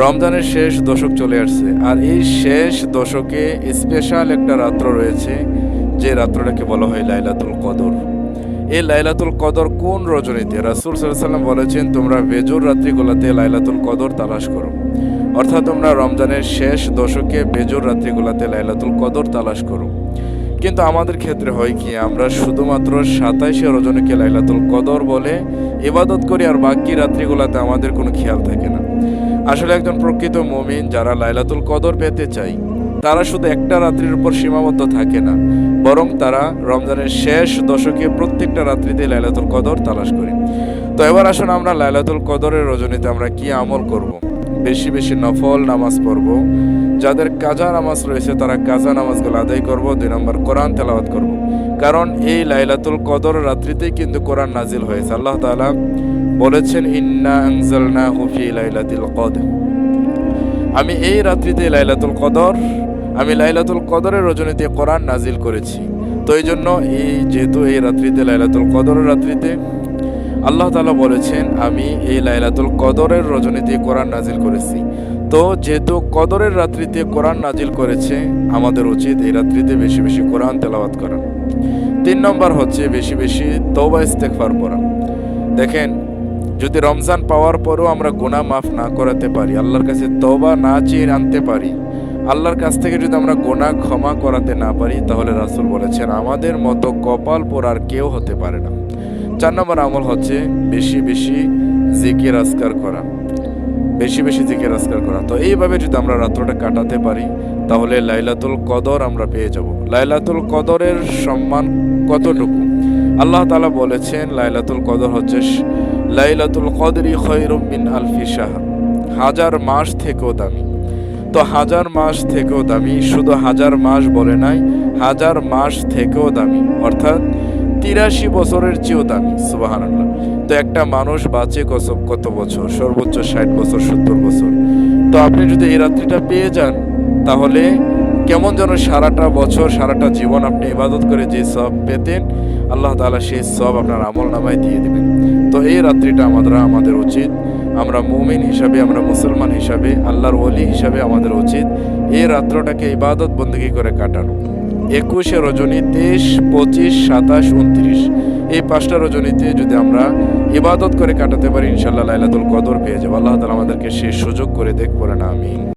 রমজানের শেষ দশক চলে আসছে, আর এই শেষ দশকে স্পেশাল একটা রাত্র রয়েছে, যে রাত্রটাকে বলা হয় লাইলাতুল কদর। এই লাইলাতুল কদর কোন রজনীতে? রাসূল সাল্লাল্লাহু আলাইহি ওয়াসাল্লাম বলেছেন, তোমরা বেজোর রাত্রিগুলোতে লাইলাতুল কদর তালাশ করো। অর্থাৎ তোমরা রমজানের শেষ দশকে বেজোর রাত্রিগুলোতে লাইলাতুল কদর তালাশ করো। কিন্তু আমাদের ক্ষেত্রে হয় কি, আমরা শুধুমাত্র 27শে রজনীকে লাইলাতুল কদর বলে ইবাদত করি, আর বাকি রাত্রিগুলোতে আমাদের কোনো খেয়াল থাকে না। আসলে একজন প্রকৃত মুমিন যারা লাইলাতুল কদর পেতে চায়, তারা শুধু একটা রাত্রির উপর সীমাবদ্ধ থাকে না, বরং তারা রমজানের শেষ দশকে প্রত্যেকটা রাত্রিতে লাইলাতুল কদর তালাশ করি। তো এবার আসুন আমরা লাইলাতুল কদরের রজনীতে আমরা কি আমল করব। বেশি বেশি নফল নামাজ পড়ব। যাদের কাজা নামাজ রয়েছে তারা কাজা নামাজগুলো আদায় করব। 2 নম্বর কোরআন তেলাওয়াত করব, কারণ এই লাইলাতুল কদর রাত্রিতেই কিন্তু কোরআন নাজিল হয়েছে। আল্লাহ তাআলা বলেছেন, ইন্না আনজালনাহু ফি লাইলাতিল কদর। আমি এই রাত্রিতে লাইলাতুল কদর, আমি লাইলাতুল কদরের রজনীতে কোরআন নাজিল করেছি। তো এই জন্য যেহেতু এই রাত্রিতে লাইলাতুল কদরের রাত্রিতে আল্লাহ তাআলা বলেছেন, আমি এই লাইলাতুল কদরের রজনীতে কোরআন নাজিল করেছি। তো যেহেতু কদরের রাত্রিতে কোরআন নাজিল করেছে, আমাদের উচিত এই রাত্রিতে বেশি বেশি কোরআন তেলাওয়াত করা। 3 নম্বর হচ্ছে বেশি বেশি তওবা ইস্তেগফার করা। দেখেন, যদি রমজান পাওয়ার পরও আমরা গুনাহ মাফ না করাতে পারি, আল্লাহর কাছে তওবা না চেয়ে আনতে পারি, আল্লাহর কাছ থেকে যদি আমরা গুনাহ ক্ষমা করাতে না পারি, তাহলে রাসূল বলেছেন আমাদের মতো কপাল পোড়ার কেউ হতে পারে না। 4 নম্বর আমল হচ্ছে বেশি বেশি জিকির আজকার করা, বেশি বেশি জিকির আজকার করা। তো এইভাবে যদি আমরা রাত্রটা কাটাতে পারি, তাহলে লাইলাতুল কদর আমরা পেয়ে যাব। লাইলাতুল কদরের সম্মান কতটুকু? আল্লাহ তাআলা বলেছেন, লাইলাতুল কদর হচ্ছে লাইলাতুল কদরি খায়রুম মিন আলফি শাহর, 1000 মাস থেকেও দামি। তো 1000 মাস থেকেও দামি, শুধু 1000 মাস বলে নাই, 1000 মাস থেকেও দামি, অর্থাৎ 83 বছরের চেয়েও দামি। সুবহানাল্লাহ। তো একটা মানুষ বাঁচে কত বছর? সর্বোচ্চ 60 বছর, 70 বছর। তো আপনি যদি এই রাত্রিটা পেয়ে যান, তাহলে কেমন যেন সারাটা বছর, সারাটা জীবন আপনি ইবাদত করে যে সওয়াব পেতেন, আল্লাহ তাআলা সেই সওয়াব আপনার আমলনামায় দিয়ে দিবেন। তো এই রাত্রিটা আমাদের উচিত, আমরা মুমিন হিসাবে, আমরা মুসলমান হিসাবে, আল্লাহর ওলি হিসাবে আমাদের উচিত এই রাত্রটাকে ইবাদত বন্দেগী করে কাটানো। 21শে রজনী, 23, 25, 27, 29 এই 5টা রজনীতে যদি আমরা ইবাদত করে কাটাতে পারি, ইনশাআল্লাহ লাইলাতুল কদর পেয়ে যাব। আল্লাহ তাআলা আমাদেরকে সেই সুযোগ করে দেখ, পড়ে না আমিন।